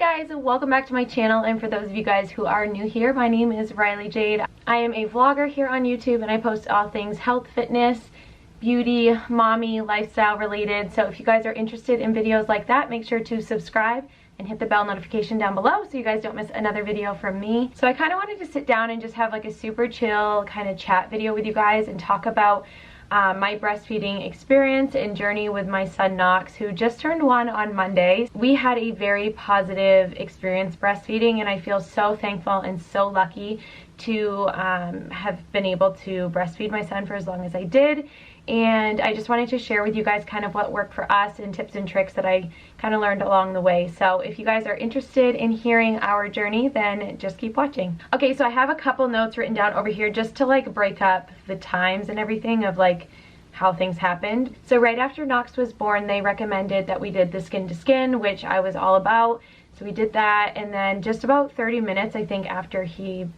guys, and welcome back to my channel. And for those of you guys who are new here, my name is Riley Jade. I am a vlogger here on YouTube, and I post all things health, fitness, beauty, mommy, lifestyle related. So if you guys are interested in videos like that, make sure to subscribe and hit the bell notification down below so you guys don't miss another video from me. So I kind of wanted to sit down and just have like a super chill kind of chat video with you guys and talk about my breastfeeding experience and journey with my son Knox, who just turned 1 on Monday. We had a very positive experience breastfeeding, and I feel so thankful and so lucky to have been able to breastfeed my son for as long as I did. And I just wanted to share with you guys kind of what worked for us and tips and tricks that I kind of learned along the way. So if you guys are interested in hearing our journey, then just keep watching. Okay, so I have a couple notes written down over here just to like break up the times and everything of like how things happened. So right after Knox was born, they recommended that we did the skin to skin, which I was all about. So we did that, and then just about 30 minutes, I think, after he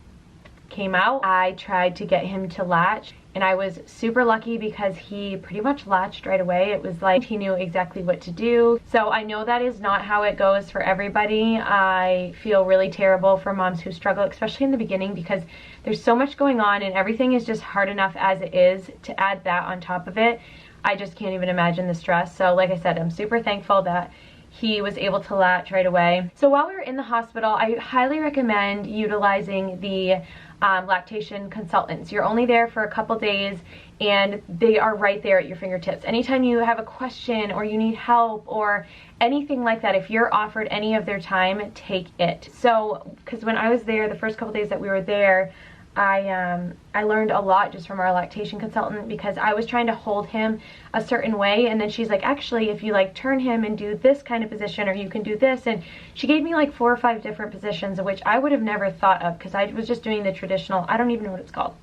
came out, I tried to get him to latch, and I was super lucky because he pretty much latched right away. It was like he knew exactly what to do. So I know that is not how it goes for everybody. I feel really terrible for moms who struggle, especially in the beginning, because there's so much going on and everything is just hard enough as it is. To add that on top of it, I just can't even imagine the stress. So like I said, I'm super thankful that he was able to latch right away. So while we were in the hospital, I highly recommend utilizing the Lactation Consultants. You're only there for a couple days and they are right there at your fingertips. Anytime you have a question or you need help or anything like that, if you're offered any of their time, take it. So, because when I was there, the first couple days that we were there, I learned a lot just from our lactation consultant, because I was trying to hold him a certain way, and then she's like, actually, if you like turn him and do this kind of position, or you can do this, and she gave me like 4 or 5 different positions, which I would have never thought of because I was just doing the traditional, I don't even know what it's called,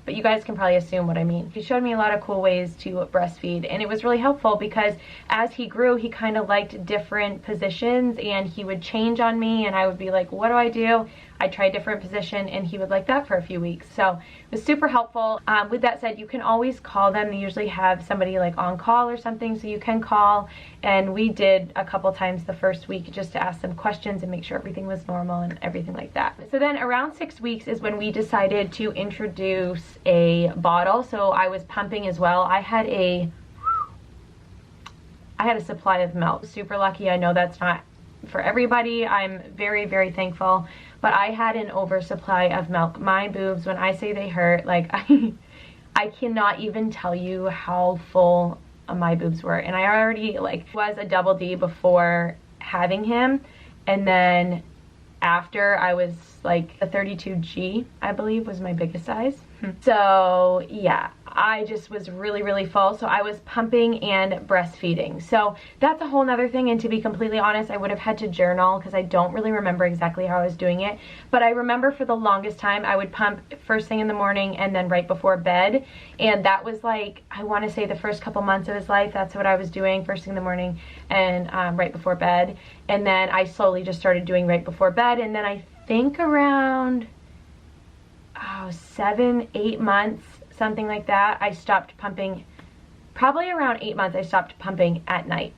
but you guys can probably assume what I mean. He showed me a lot of cool ways to breastfeed, and it was really helpful because as he grew, he kind of liked different positions, and he would change on me, and I would be like, what do I do? I tried a different position, and he would like that for a few weeks. So it was super helpful. With that said, you can always call them. They usually have somebody like on call or something, so you can call. And we did a couple times the first week just to ask them questions and make sure everything was normal and everything like that. So then around 6 weeks is when we decided to introduce a bottle. So I was pumping as well. I had a supply of milk. Super lucky. I know that's not for everybody. I'm very, very thankful. But I had an oversupply of milk. My boobs, when I say they hurt, like I cannot even tell you how full my boobs were. And I already like was a double D before having him. And then after, I was like a 32G, I believe, was my biggest size. So yeah, I just was really, really full. So I was pumping and breastfeeding. So that's a whole nother thing. And to be completely honest, I would have had to journal because I don't really remember exactly how I was doing it. But I remember for the longest time, I would pump first thing in the morning and then right before bed. And that was like, I want to say the first couple months of his life, that's what I was doing, first thing in the morning and right before bed. And then I slowly just started doing right before bed. And then I think around 7, 8 months, something like that, I stopped pumping. Probably around 8 months I stopped pumping at night.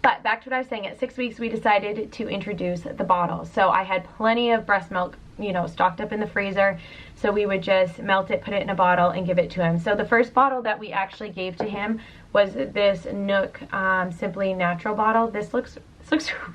But back to what I was saying, at 6 weeks we decided to introduce the bottle. So I had plenty of breast milk, you know, stocked up in the freezer, so we would just melt it, put it in a bottle, and give it to him. So the first bottle that we actually gave to him was this Nook Simply Natural bottle. This looks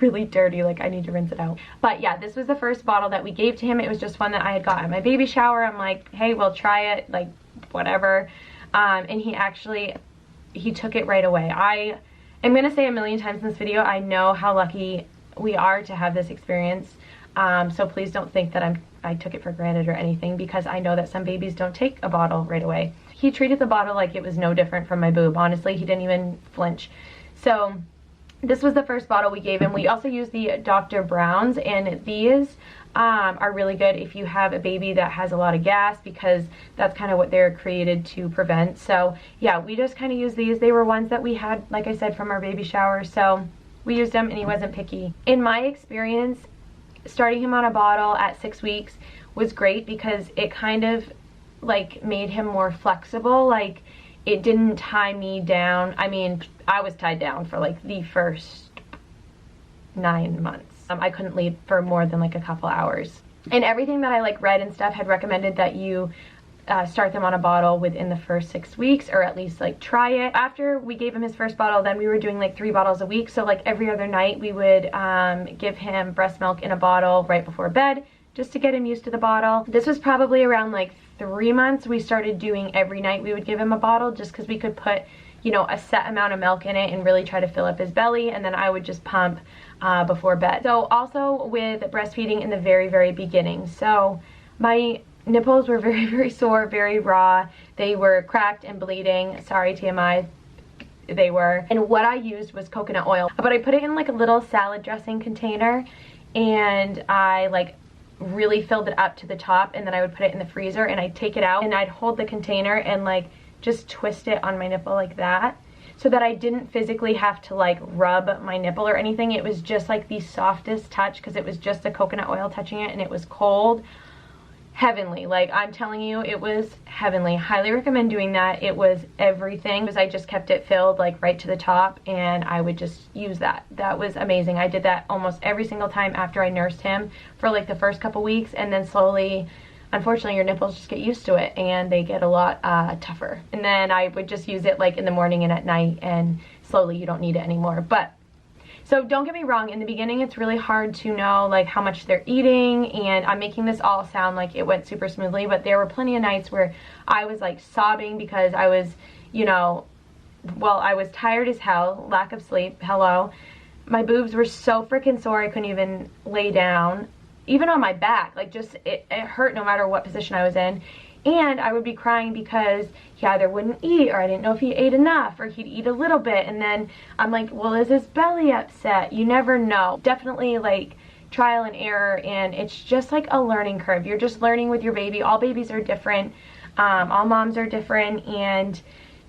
really dirty, like I need to rinse it out. But yeah, this was the first bottle that we gave to him. It was just one that I had got at my baby shower. I'm like, hey, we'll try it, like whatever. And he took it right away. I am gonna say a million times in this video, I know how lucky we are to have this experience. So please don't think that I took it for granted or anything, because I know that some babies don't take a bottle right away. He treated the bottle like it was no different from my boob. Honestly, he didn't even flinch. So this was the first bottle we gave him. We also used the Dr. Brown's, and these are really good if you have a baby that has a lot of gas, because that's kind of what they're created to prevent. So yeah, we just kind of used these. They were ones that we had, like I said, from our baby shower, so we used them and he wasn't picky. In my experience, starting him on a bottle at 6 weeks was great because it kind of like made him more flexible. Like it didn't tie me down. I mean, I was tied down for like the first 9 months. I couldn't leave for more than like a couple hours. And everything that I like read and stuff had recommended that you start them on a bottle within the first 6 weeks, or at least like try it. After we gave him his first bottle, then we were doing like 3 bottles a week. So like every other night we would give him breast milk in a bottle right before bed, just to get him used to the bottle. This was probably around like 3 months. We started doing every night we would give him a bottle, just because we could put, you know, a set amount of milk in it and really try to fill up his belly, and then I would just pump before bed. So also with breastfeeding in the very beginning, so my nipples were very sore, very raw. They were cracked and bleeding. Sorry, TMI, they were. And what I used was coconut oil, but I put it in like a little salad dressing container, and I like really filled it up to the top, and then I would put it in the freezer, and I'd take it out and I'd hold the container and like just twist it on my nipple like that, so that I didn't physically have to like rub my nipple or anything. It was just like the softest touch, because it was just the coconut oil touching it, and it was cold. Heavenly. Like, I'm telling you, it was heavenly. Highly recommend doing that. It was everything, because I just kept it filled like right to the top, and I would just use that. That was amazing. I did that almost every single time after I nursed him for like the first couple weeks, and then slowly, unfortunately, your nipples just get used to it and they get a lot tougher. And then I would just use it like in the morning and at night, and slowly you don't need it anymore. But so don't get me wrong, in the beginning it's really hard to know like how much they're eating, and I'm making this all sound like it went super smoothly, but there were plenty of nights where I was like sobbing because I was, you know, well, I was tired as hell, lack of sleep, hello. My boobs were so freaking sore I couldn't even lay down, even on my back, like just it hurt no matter what position I was in. And I would be crying because he either wouldn't eat, or I didn't know if he ate enough, or he'd eat a little bit, and then I'm like, well, is his belly upset? You never know. Definitely like trial and error, and it's just like a learning curve. You're just learning with your baby. All babies are different. All moms are different, and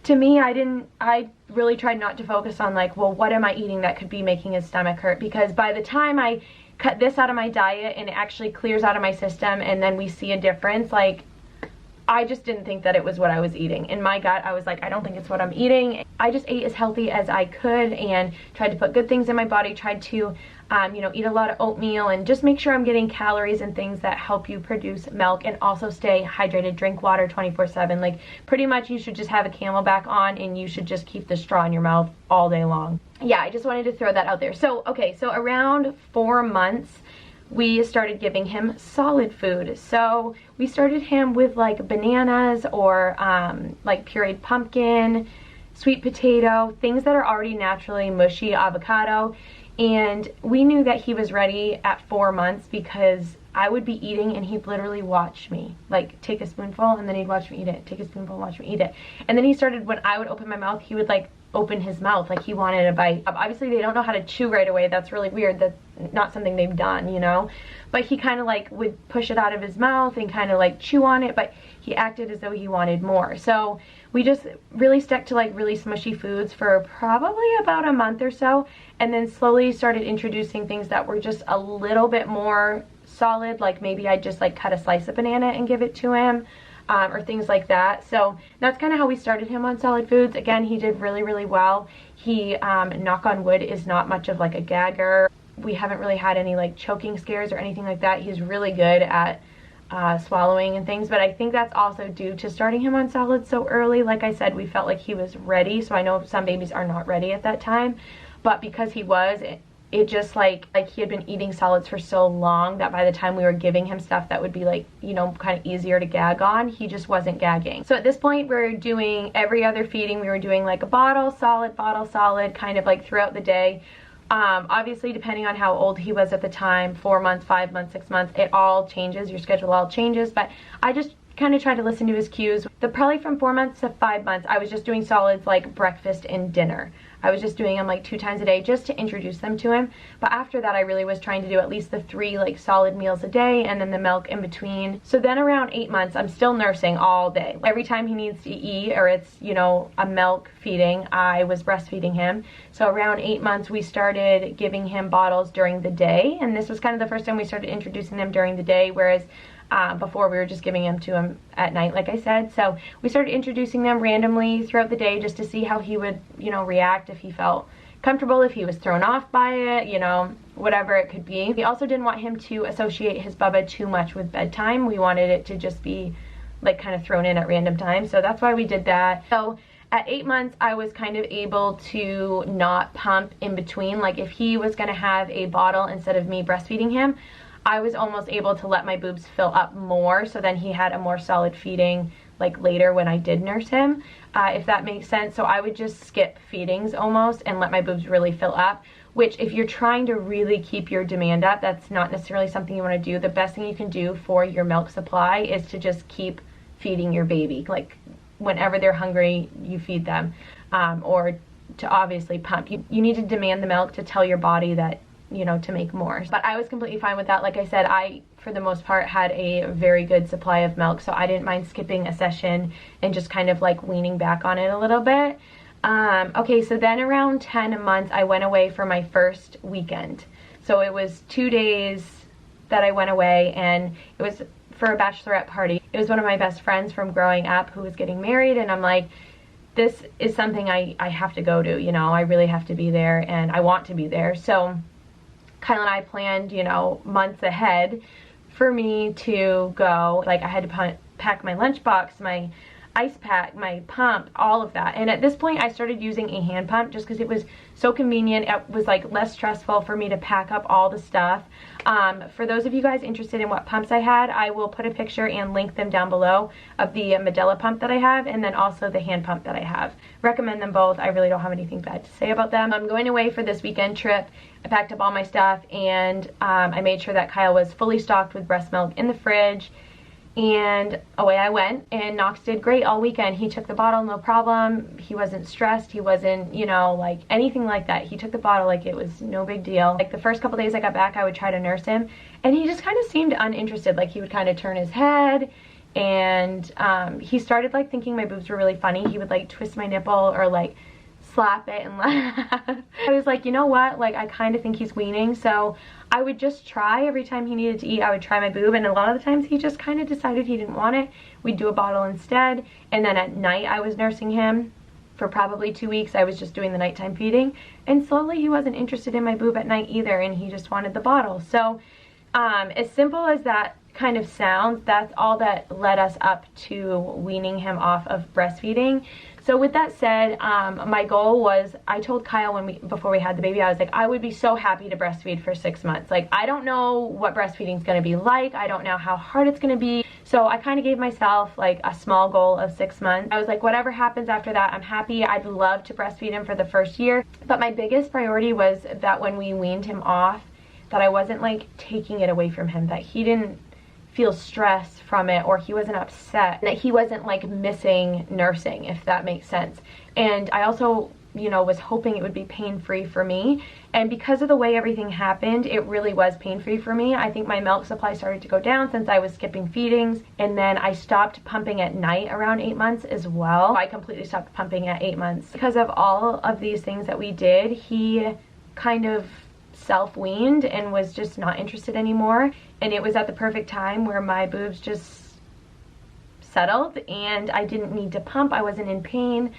to me, I really tried not to focus on like, well, what am I eating that could be making his stomach hurt? Because by the time I cut this out of my diet and it actually clears out of my system, and then we see a difference, like, I just didn't think that it was what I was eating. In my gut, I was like, I don't think it's what I'm eating. I just ate as healthy as I could and tried to put good things in my body, tried to, you know, eat a lot of oatmeal and just make sure I'm getting calories and things that help you produce milk, and also stay hydrated, drink water 24/7. Like, pretty much you should just have a Camelback on, and you should just keep the straw in your mouth all day long. Yeah, I just wanted to throw that out there. So, okay, so around 4 months, we started giving him solid food. So we started him with like bananas, or like pureed pumpkin, sweet potato, things that are already naturally mushy, avocado. And we knew that he was ready at 4 months, because I would be eating and he'd literally watch me, like take a spoonful and then he'd watch me eat it, take a spoonful, watch me eat it. And then he started, when I would open my mouth, he would like open his mouth like he wanted a bite. Obviously they don't know how to chew right away. That's really weird. That's not something they've done, you know, but he kind of like would push it out of his mouth and kind of like chew on it, but he acted as though he wanted more. So we just really stuck to like really smushy foods for probably about a month or so, and then slowly started introducing things that were just a little bit more solid. Like maybe I'd just like cut a slice of banana and give it to him, or things like that. So that's kind of how we started him on solid foods. Again, he did really well. He, knock on wood, is not much of like a gagger. We haven't really had any like choking scares or anything like that. He's really good at swallowing and things, but I think that's also due to starting him on solids so early. Like I said, we felt like he was ready. So I know some babies are not ready at that time, but because he was, it just like he had been eating solids for so long that by the time we were giving him stuff that would be like, you know, kind of easier to gag on, he just wasn't gagging. So at this point we're doing every other feeding. We were doing like a bottle solid, kind of like throughout the day. Obviously depending on how old he was at the time, 4 months, 5 months, 6 months, it all changes, your schedule all changes, but I just kind of tried to listen to his cues. Probably from 4 months to 5 months, I was just doing solids like breakfast and dinner. I was just doing them like 2 times a day just to introduce them to him. But after that, I really was trying to do at least the 3 like solid meals a day, and then the milk in between. So then around 8 months, I'm still nursing all day. Every time he needs to eat, or it's, you know, a milk feeding, I was breastfeeding him. So around 8 months, we started giving him bottles during the day. And this was kind of the first time we started introducing them during the day, whereas before we were just giving them to him at night, like I said. So we started introducing them randomly throughout the day just to see how he would, you know, react, if he felt comfortable, if he was thrown off by it, you know, whatever it could be. We also didn't want him to associate his bubba too much with bedtime. We wanted it to just be like kind of thrown in at random times, so that's why we did that. So at 8 months, I was kind of able to not pump in between. Like if he was gonna have a bottle instead of me breastfeeding him, I was almost able to let my boobs fill up more, so then he had a more solid feeding like later when I did nurse him, if that makes sense. So I would just skip feedings almost and let my boobs really fill up, which if you're trying to really keep your demand up, that's not necessarily something you want to do. The best thing you can do for your milk supply is to just keep feeding your baby. Like whenever they're hungry, you feed them, or to obviously pump. You need to demand the milk to tell your body that, you know, to make more. But I was completely fine with that. Like I said, I, for the most part, had a very good supply of milk, so I didn't mind skipping a session and just kind of like weaning back on it a little bit. Okay, so then around 10 months, I went away for my first weekend. So it was 2 days that I went away, and it was for a bachelorette party. It was one of my best friends from growing up who was getting married, and I'm like, this is something I have to go to, you know, I really have to be there, and I want to be there. So Kyle and I planned, you know, months ahead for me to go. Like I had to pack my lunchbox, my ice pack, my pump, all of that. And at this point I started using a hand pump just because it was so convenient. It was like less stressful for me to pack up all the stuff. For those of you guys interested in what pumps I had, I will put a picture and link them down below of the Medela pump that I have, and then also the hand pump that I have. Recommend them both. I really don't have anything bad to say about them. I'm going away for this weekend trip. I packed up all my stuff, and I made sure that Kyle was fully stocked with breast milk in the fridge. And away I went, and Knox did great all weekend. He took the bottle, no problem. He wasn't stressed. He wasn't, you know, like anything like that. He took the bottle like it was no big deal. Like the first couple days I got back, I would try to nurse him, and he just kind of seemed uninterested. Like he would kind of turn his head, and he started like thinking my boobs were really funny. He would like twist my nipple or like slap it and laugh. I was like, you know what, like I kind of think he's weaning, so I would just try. Every time he needed to eat, I would try my boob, and a lot of the times he just kind of decided he didn't want it. We'd do a bottle instead, and then at night I was nursing him for probably 2 weeks. I was just doing the nighttime feeding, and slowly he wasn't interested in my boob at night either, and he just wanted the bottle. So as simple as that kind of sounds, that's all that led us up to weaning him off of breastfeeding. So with that said, my goal was, I told Kyle before we had the baby, I was like, I would be so happy to breastfeed for 6 months. Like, I don't know what breastfeeding is going to be like. I don't know how hard it's going to be. So I kind of gave myself like a small goal of 6 months. I was like, whatever happens after that, I'm happy. I'd love to breastfeed him for the first year. But my biggest priority was that when we weaned him off, that I wasn't like taking it away from him, that he didn't feel stress from it, or he wasn't upset, that he wasn't like missing nursing, if that makes sense. And I also, you know, was hoping it would be pain-free for me, and because of the way everything happened, it really was pain-free for me. I think my milk supply started to go down since I was skipping feedings, and then I stopped pumping at night around 8 months as well. I completely stopped pumping at 8 months. Because of all of these things that we did, he kind of self-weaned and was just not interested anymore, and it was at the perfect time where my boobs just settled and I didn't need to pump. I wasn't in pain.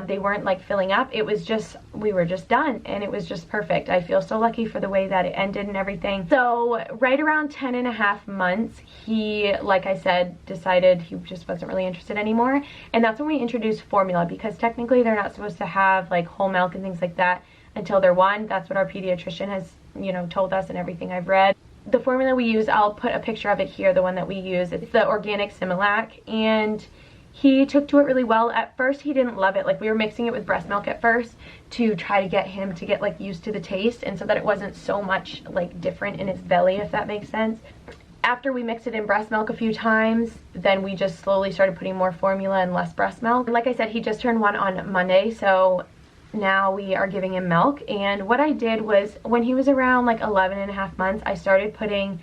They weren't like filling up. It was just, we were just done, and it was just perfect. I feel so lucky for the way that it ended and everything. So right around 10.5 months, he, like I said, decided he just wasn't really interested anymore, and that's when we introduced formula, because technically they're not supposed to have like whole milk and things like that until they're 1. That's what our pediatrician has, you know, told us and everything I've read. The formula we use, I'll put a picture of it here, the one that we use. It's the organic Similac, and he took to it really well. At first he didn't love it. Like we were mixing it with breast milk at first to try to get him to get like used to the taste, and so that it wasn't so much like different in his belly, if that makes sense. After we mixed it in breast milk a few times, then we just slowly started putting more formula and less breast milk. And like I said, he just turned 1 on Monday, so now we are giving him milk. And what I did was, when he was around like 11.5 months, I started putting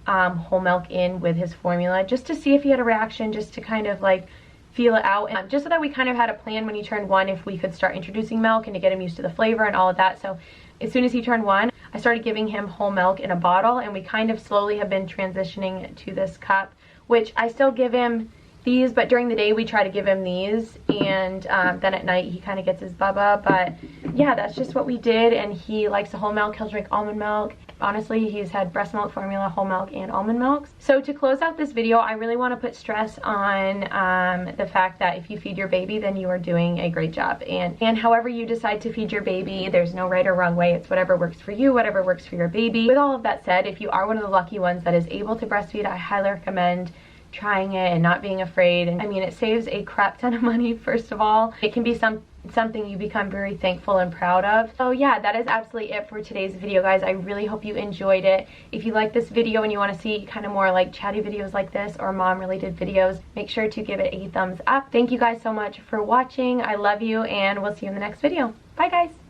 whole milk in with his formula just to see if he had a reaction, just to kind of like feel it out, and just so that we kind of had a plan when he turned 1 if we could start introducing milk and to get him used to the flavor and all of that. So as soon as he turned 1, I started giving him whole milk in a bottle, and we kind of slowly have been transitioning to this cup, which I still give him these, but during the day we try to give him these, and then at night he kind of gets his bubba. But yeah, that's just what we did, and he likes the whole milk. He'll drink almond milk. Honestly, he's had breast milk formula, whole milk, and almond milks. So to close out this video, I really want to put stress on the fact that if you feed your baby, then you are doing a great job. And however you decide to feed your baby, there's no right or wrong way. It's whatever works for you, whatever works for your baby. With all of that said, if you are one of the lucky ones that is able to breastfeed, I highly recommend trying it and not being afraid. And I mean, it saves a crap ton of money, first of all. It can be something you become very thankful and proud of. So yeah, that is absolutely it for today's video, guys. I really hope you enjoyed it. If you like this video and you want to see kind of more like chatty videos like this or mom related videos, make sure to give it a thumbs up. Thank you guys so much for watching. I love you, and we'll see you in the next video. Bye guys.